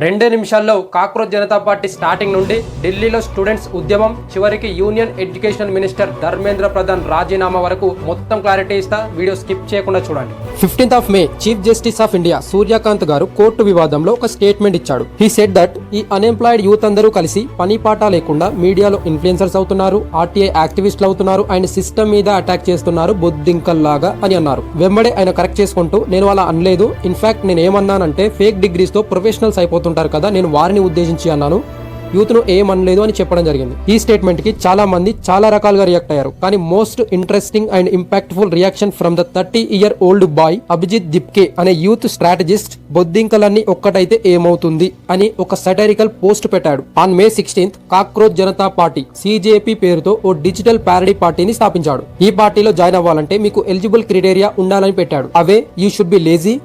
2 నిమిషాల్లో cockroach Janata party starting నుండి ఢిల్లీలో స్టూడెంట్స్ ఉద్యమం చివరికి union education minister Dharmendra Pradhan రాజీనామా వరకు మొత్తం క్లారిటీ ఇస్తా. వీడియో స్కిప్ చేయకుండా చూడండి. 15th May chief justice of India Surya Kant గారు కోర్టు వివాదంలో ఒక స్టేట్మెంట్ ఇచ్చాడు. హీ సెడ్ దట్ ఈ అన్ఎంప్లాయిడ్ యూత్ అందరూ కలిసి పని పాట లేకుండా మీడియాలో ఇన్ఫ్లుయెన్సర్స్ అవుతున్నారు, ఆర్టీఐ యాక్టివిస్టులు అవుతున్నారు అండ్ సిస్టమ్ మీద అటాక్ చేస్తున్నారు బొద్దింకల్లాగా అని అన్నారు. వెంబడే ఆయన కరెక్ట్ చేసుకుంటూ నేను అలా అనలేదు, ఇన్ఫాక్ట్ నేను ఏమన్నానంటే ఫేక్ డిగ్రీస్ తో ప్రొఫెషనల్స్ అయిపోతుంటారు కదా, నేను వారిని ఉద్దేశించి అన్నాను, యూత్ ను ఏమనలేదు అని చెప్పడం జరిగింది. ఈ స్టేట్మెంట్ కి చాలా మంది చాలా రకాలుగా రియాక్ట్ అయ్యారు. కానీ most interesting and impactful reaction from the 30-year-old boy Abhijit Dipke అనే యూత్ స్ట్రాటజిస్ట్ బొద్దింకలన్నీ ఒక్కటైతే ఏమవుతుంది అని ఒక సటైరికల్ పోస్ట్ పెట్టాడు. On May 16th cockroach Janata party CJP పేరుతో ఓ డిజిటల్ ప్యారడీ పార్టీని స్థాపించాడు. ఈ పార్టీలో జాయిన్ అవ్వాలంటే మీకు ఎలిజిబుల్ క్రైటీరియా ఉండాలని పెట్టాడు. అవే you should be lazy,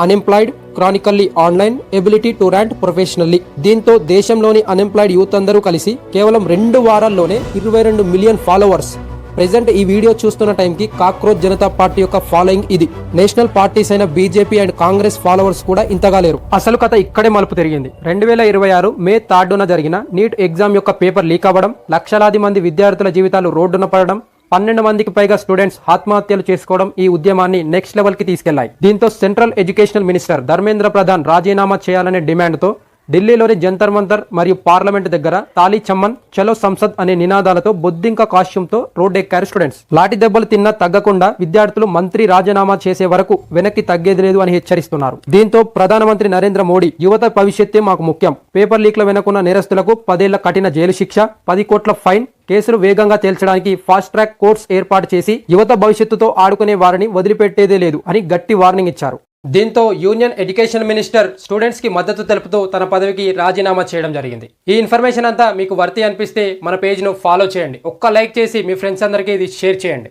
unemployed, chronically online, ability to rant professionally. దీంతో దేశంలోని అన్ఎంప్లాయిడ్ యూత్ అందరూ కలిసి కేవలం 2 వారాల్లోనే 22 మిలియన్ ఫాలోవర్స్. ప్రెసెంట్ ఈ వీడియో చూస్తున్న టైంకి కాక్రోచ్ జనతా పార్టీ యొక్క ఫాలోయింగ్ ఇది. నేషనల్ పార్టీస్ అయిన బీజేపీ అండ్ కాంగ్రెస్ ఫాలోవర్స్ కూడా ఇంతగా లేరు. అసలు కథ ఇక్కడే మలుపు తిరిగింది. 2026 మే 3న జరిగిన నీట్ ఎగ్జామ్ యొక్క పేపర్ లీక్ అవ్వడం, లక్షలాది మంది విద్యార్థుల జీవితాలు రోడ్డున పడడం, 12 మందికి పైగా స్టూడెంట్స్ ఆత్మహత్యలు చేసుకోవడం ఈ ఉద్యమాన్ని నెక్స్ట్ లెవెల్ కి తీసుకెళ్లాయి. దీంతో central educational minister Dharmendra Pradhan రాజీనామా చేయాలనే డిమాండ్ తో ఢిల్లీలోని జంతర్ మంతర్ మరియు పార్లమెంట్ దగ్గర తాలీ చమ్మన్ చలో సంసద్ అనే నినాదాలతో బొద్దింక కాస్ట్యూమ్ తో రోడ్డెక్కారు స్టూడెంట్స్. లాఠీ దెబ్బలు తిన్నా తగ్గకుండా విద్యార్థులు మంత్రి రాజీనామా చేసే వరకు వెనక్కి తగ్గేది లేదు అని హెచ్చరిస్తున్నారు. దీంతో ప్రధానమంత్రి నరేంద్ర మోడీ యువత భవిష్యత్తే మాకు ముఖ్యం, పేపర్ లీక్ల వెనుకున్న నేరస్తులకు 10 ఏళ్ల కఠిన జైలు శిక్ష, 10 కోట్ల ఫైన్, కేసులు వేగంగా తేల్చడానికి ఫాస్ట్ ట్రాక్ కోర్ట్స్ ఏర్పాటు చేసి యువత భవిష్యత్తుతో ఆడుకునే వారిని వదిలిపెట్టేదే లేదు అని గట్టి వార్నింగ్ ఇచ్చారు. దీంతో యూనియన్ ఎడ్యుకేషన్ మినిస్టర్ స్టూడెంట్స్ కి మద్దతు తెలుపుతూ తన పదవికి రాజీనామా చేయడం జరిగింది. ఈ ఇన్ఫర్మేషన్ అంతా మీకు వర్తి అనిపిస్తే మన పేజ్ ను ఫాలో చేయండి, ఒక్క లైక్ చేసి మీ ఫ్రెండ్స్ అందరికీ ఇది షేర్ చేయండి.